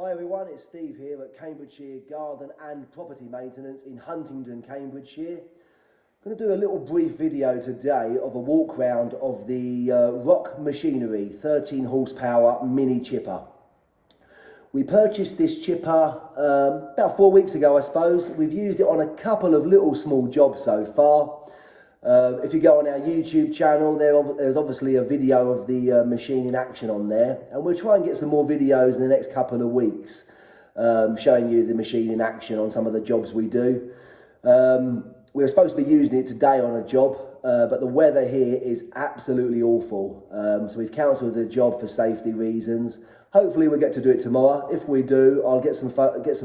Hi everyone, it's Steve here at Cambridgeshire Garden and Property Maintenance in Huntingdon, Cambridgeshire. I'm going to do a little brief video today of a walk round of the Rock Machinery 13 horsepower mini chipper. We purchased this chipper about 4 weeks ago, I suppose. We've used it on a couple of little small jobs so far. If you go on our YouTube channel, there's obviously a video of the machine in action on there, and we'll try and get some more videos in the next couple of weeks showing you the machine in action on some of the jobs we do. We were supposed to be using it today on a job, but the weather here is absolutely awful, so we've cancelled the job for safety reasons. Hopefully we'll get to do it tomorrow. If we do, I'll get some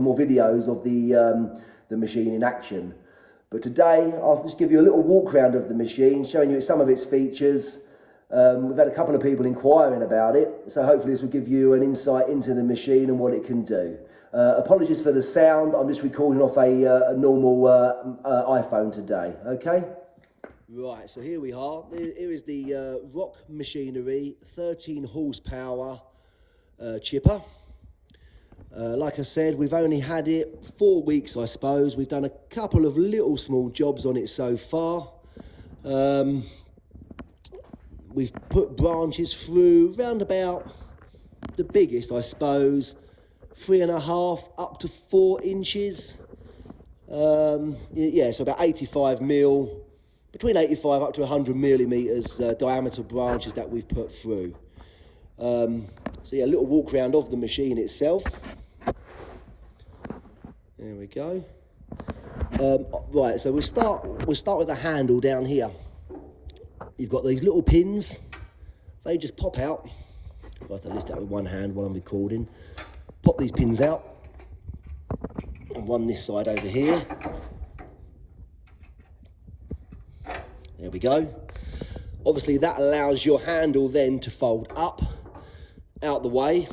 more videos of the machine in action. But today, I'll just give you a little walk around of the machine, showing you some of its features. We've had a couple of people inquiring about it, so hopefully this will give you an insight into the machine and what it can do. Apologies for the sound, I'm just recording off a normal iPhone today, okay? Right, so here we are. Here is the Rock Machinery 13 horsepower chipper. Like I said, we've only had it 4 weeks, I suppose. We've done a couple of little small jobs on it so far. We've put branches through round about the biggest, I suppose, 3.5 up to 4 inches. Yeah, so about 85 mil, between 85 up to 100 millimeters diameter branches that we've put through. So yeah, a little walk around of the machine itself. There we go. Right, so we'll start with the handle down here. You've got these little pins. They just pop out. I have to lift that with one hand while I'm recording. Pop these pins out. And one this side over here. There we go. Obviously that allows your handle then to fold up, out the way.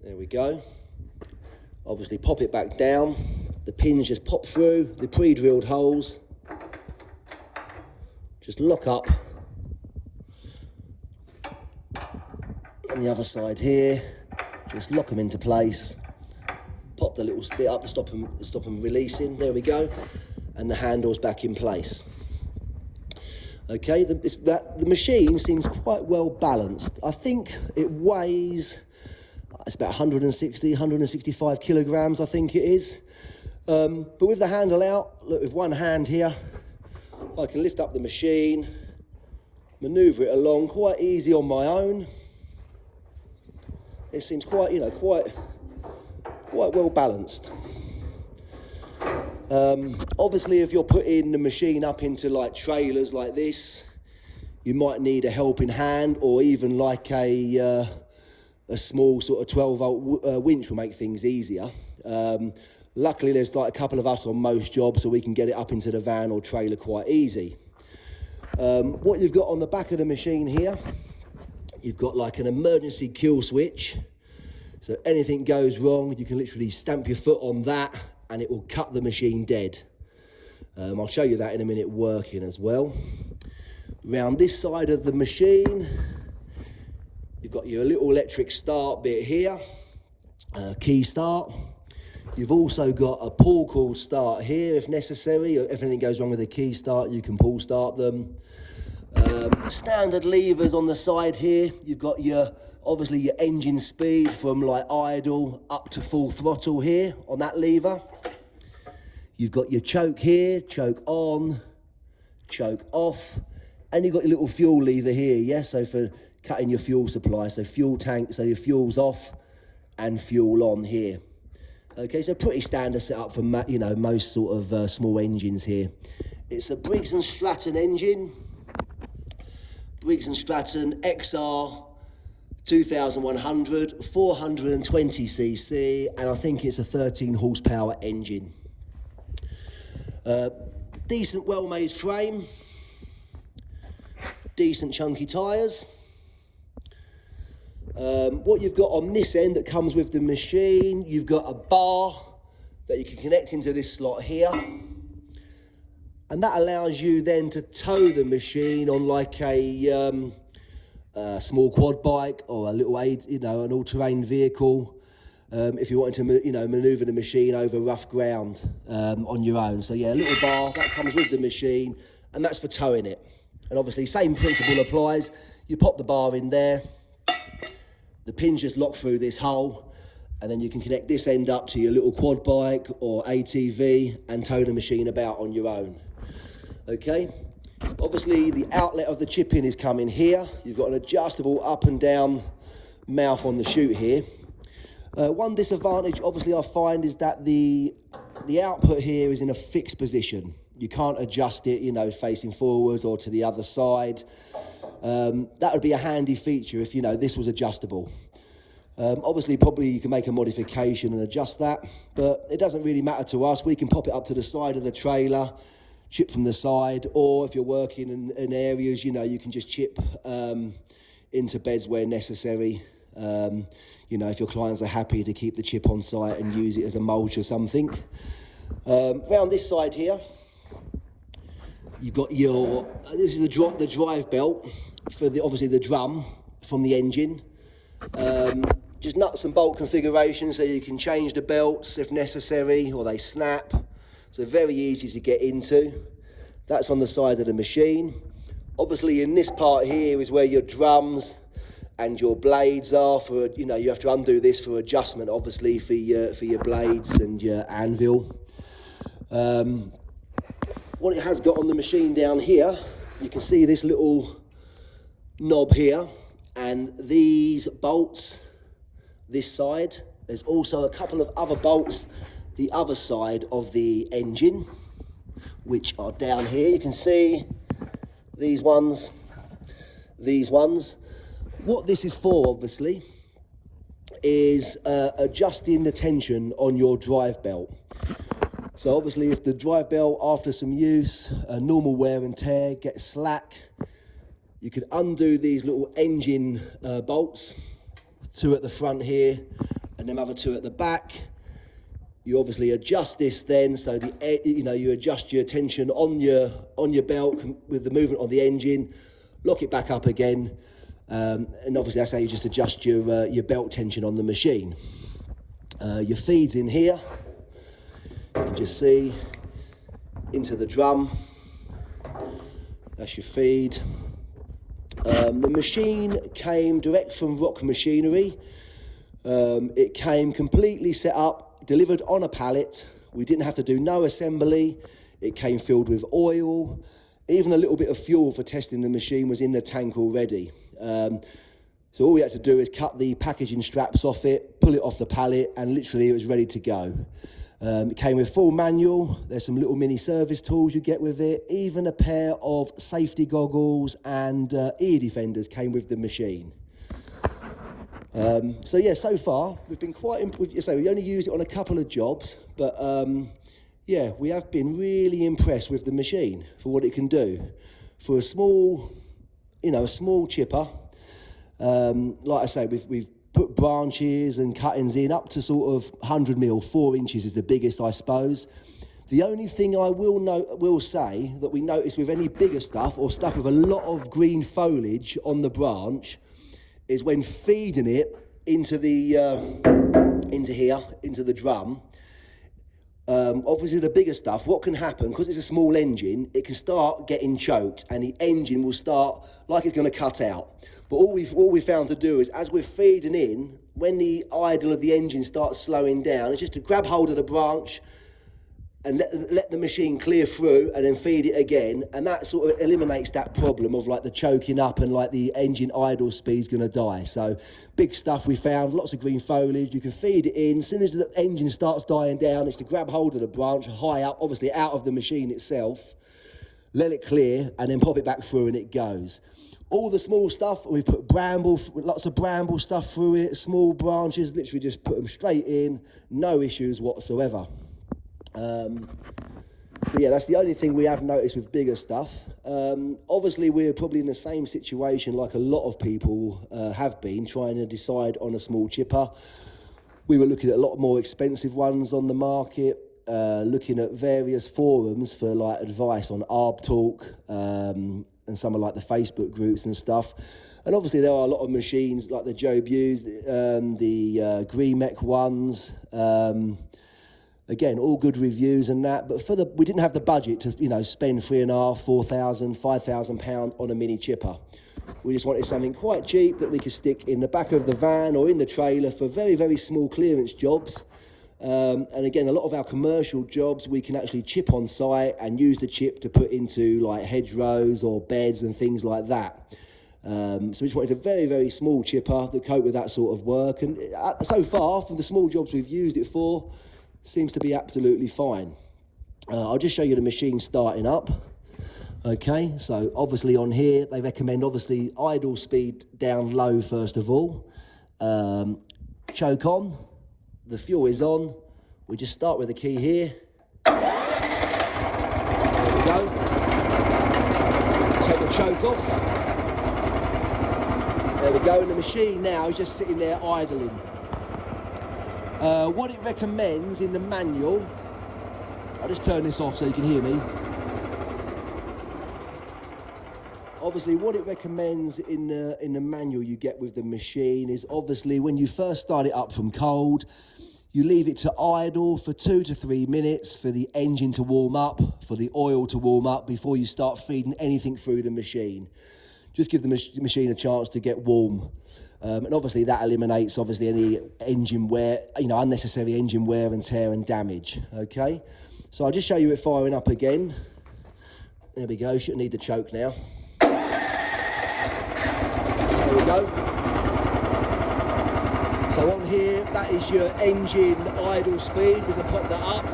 There we go. Obviously pop it back down. The pins just pop through the pre-drilled holes. Just lock up. And the other side here, just lock them into place. Pop the little bit up to stop them releasing. There we go. And the handle's back in place. Okay, the machine seems quite well balanced. I think it weighs, it's about 160, 165 kilograms, I think it is. But with the handle out, look, with one hand here, I can lift up the machine, manoeuvre it along quite easy on my own. It seems quite, quite well balanced. Obviously, if you're putting the machine up into like trailers like this, you might need a helping hand, or even like a small sort of 12-volt winch will make things easier. Luckily, there's like a couple of us on most jobs, so we can get it up into the van or trailer quite easy. What you've got on the back of the machine here, you've got like an emergency kill switch. So anything goes wrong, you can literally stamp your foot on that and it will cut the machine dead. I'll show you that in a minute working as well. Round this side of the machine, you've got your little electric start bit here, key start. You've also got a pull cord start here if necessary. If anything goes wrong with the key start, you can pull start them. Standard levers on the side here. You've got obviously your engine speed from like idle up to full throttle here on that lever. You've got your choke here, choke on, choke off, and you've got your little fuel lever here, yeah, so for cutting your fuel supply, so fuel tank, so your fuel's off and fuel on here. Okay, so pretty standard setup for most sort of small engines here. It's a Briggs & Stratton engine, Briggs & Stratton XR 2100, 420cc, and I think it's a 13 horsepower engine. Decent well-made frame, decent chunky tyres. What you've got on this end that comes with the machine, you've got a bar that you can connect into this slot here, and that allows you then to tow the machine on like a a small quad bike or a little an all-terrain vehicle. If you wanted to, manoeuvre the machine over rough ground on your own. So yeah, a little bar that comes with the machine, and that's for towing it. And obviously, same principle applies. You pop the bar in there, the pins just lock through this hole, and then you can connect this end up to your little quad bike or ATV and tow the machine about on your own. Okay. Obviously, the outlet of the chip in is coming here. You've got an adjustable up and down mouth on the chute here. One disadvantage, obviously, I find is that the output here is in a fixed position. You can't adjust it, facing forwards or to the other side. That would be a handy feature if, this was adjustable. Obviously, probably you can make a modification and adjust that, but it doesn't really matter to us. We can pop it up to the side of the trailer, chip from the side, or if you're working in areas, you can just chip into beds where necessary. If your clients are happy to keep the chip on site and use it as a mulch or something. Round this side here, you've got this is the drive belt for obviously the drum from the engine. Just nuts and bolt configuration, so you can change the belts if necessary, or they snap. So very easy to get into. That's on the side of the machine. Obviously in this part here is where your drums and your blades are for, you have to undo this for adjustment, obviously, for your blades and your anvil. What it has got on the machine down here, you can see this little knob here, and these bolts this side. There's also a couple of other bolts the other side of the engine, which are down here. You can see these ones. What this is for, obviously, is adjusting the tension on your drive belt. So obviously, if the drive belt, after some use, normal wear and tear, gets slack, you can undo these little engine bolts, 2 at the front here, and them other 2 at the back. You obviously adjust this then, so you adjust your tension on your belt with the movement of the engine, lock it back up again. And obviously that's how you just adjust your belt tension on the machine. Your feed's in here. You can just see into the drum. That's your feed. The machine came direct from Rock Machinery. It came completely set up, delivered on a pallet. We didn't have to do no assembly. It came filled with oil. Even a little bit of fuel for testing the machine was in the tank already. So all we had to do is cut the packaging straps off it, pull it off the pallet, and literally it was ready to go. It came with full manual. There's some little mini service tools you get with it. Even a pair of safety goggles and ear defenders came with the machine. So yeah, so far we've been quite we only used it on a couple of jobs, but yeah, we have been really impressed with the machine for what it can do. For a small, a small chipper, like I say, we've put branches and cuttings in up to sort of 100 mil, 4 inches is the biggest, I suppose. The only thing I will say that we notice with any bigger stuff or stuff with a lot of green foliage on the branch is when feeding it into the into the drum. Obviously the bigger stuff, what can happen, because it's a small engine, it can start getting choked and the engine will start like it's going to cut out. But all we found to do is, as we're feeding in, when the idle of the engine starts slowing down, it's just to grab hold of the branch and let the machine clear through and then feed it again, and that sort of eliminates that problem of like the choking up and like the engine idle speed's going to die. So big stuff we found, lots of green foliage, you can feed it in. As soon as the engine starts dying down, it's to grab hold of the branch high up, obviously out of the machine itself, let it clear and then pop it back through and it goes. All the small stuff, we put lots of bramble stuff through it, small branches, literally just put them straight in, no issues whatsoever. So yeah, that's the only thing we have noticed with bigger stuff. Obviously we're probably in the same situation like a lot of people have been trying to decide on a small chipper. We were looking at a lot more expensive ones on the market, looking at various forums for like advice on ARB Talk, and and some of like the Facebook groups and stuff. And obviously there are a lot of machines like the Joe Bews, the Gremec ones. Again, all good reviews and that, but we didn't have the budget to, you know, spend £3,500, £4,000, £5,000 on a mini chipper. We just wanted something quite cheap that we could stick in the back of the van or in the trailer for very, very small clearance jobs. And again, a lot of our commercial jobs, we can actually chip on site and use the chip to put into like hedgerows or beds and things like that. So we just wanted a very, very small chipper to cope with that sort of work. And so far, from the small jobs we've used it for, seems to be absolutely fine. I'll just show you the machine starting up. Okay, so obviously on here, they recommend obviously idle speed down low first of all. Choke on, the fuel is on. We just start with the key here. There we go. Take the choke off. There we go, and the machine now is just sitting there idling. What it recommends in the manual, I'll just turn this off so you can hear me. Obviously, what it recommends in the manual you get with the machine is obviously when you first start it up from cold, you leave it to idle for 2 to 3 minutes for the engine to warm up, for the oil to warm up before you start feeding anything through the machine. Just give the machine a chance to get warm. And obviously that eliminates obviously any engine wear, you know, unnecessary engine wear and tear and damage. Okay, so I'll just show you it firing up again. There we go, shouldn't need the choke now. There we go. So on here, that is your engine idle speed. We can pop that up.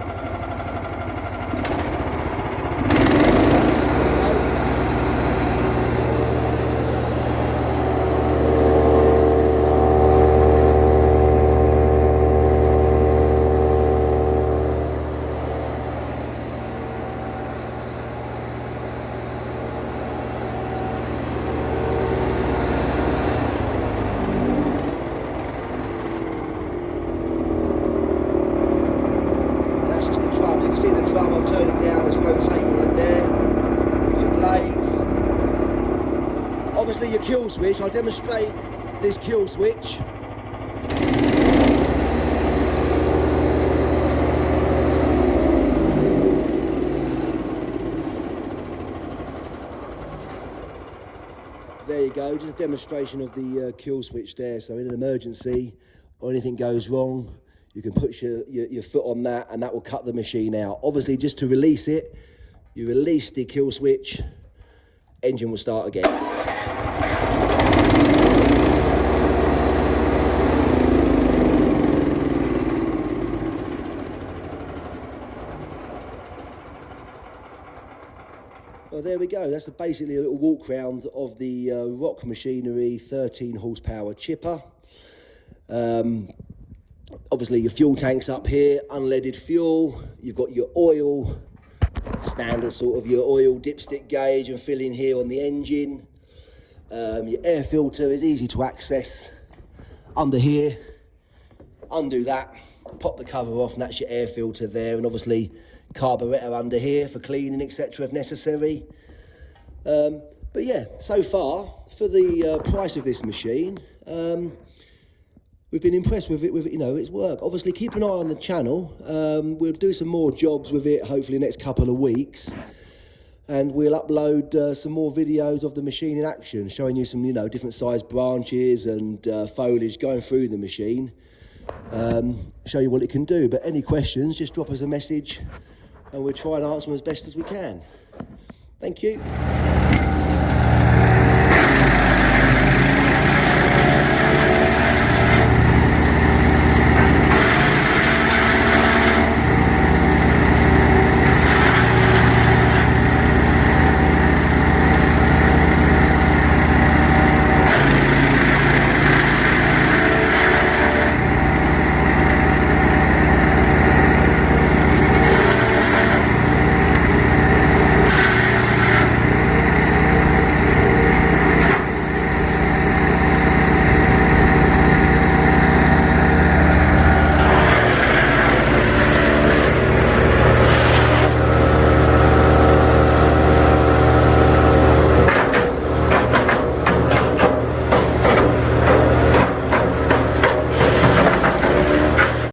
See the drum, I've turned it down, it's rotating in there. Your blades. Obviously your kill switch, I'll demonstrate this kill switch. There you go, just a demonstration of the kill switch there. So in an emergency or anything goes wrong, you can put your foot on that and that will cut the machine out. Obviously, just to release it, you release the kill switch, engine will start again. Well, there we go. That's basically a little walk round of the Rock Machinery 13 horsepower chipper. Obviously your fuel tank's up here, unleaded fuel. You've got your oil, standard sort of your oil dipstick gauge and filling here on the engine. Your air filter is easy to access under here. Undo that, pop the cover off, and that's your air filter there, and obviously carburetor under here for cleaning, etc. if necessary. But yeah, so far for the price of this machine, we've been impressed with it, you know, its work. Obviously, keep an eye on the channel. We'll do some more jobs with it, hopefully next couple of weeks. And we'll upload some more videos of the machine in action, showing you some, you know, different size branches and foliage going through the machine. Show you what it can do. But any questions, just drop us a message and we'll try and answer them as best as we can. Thank you.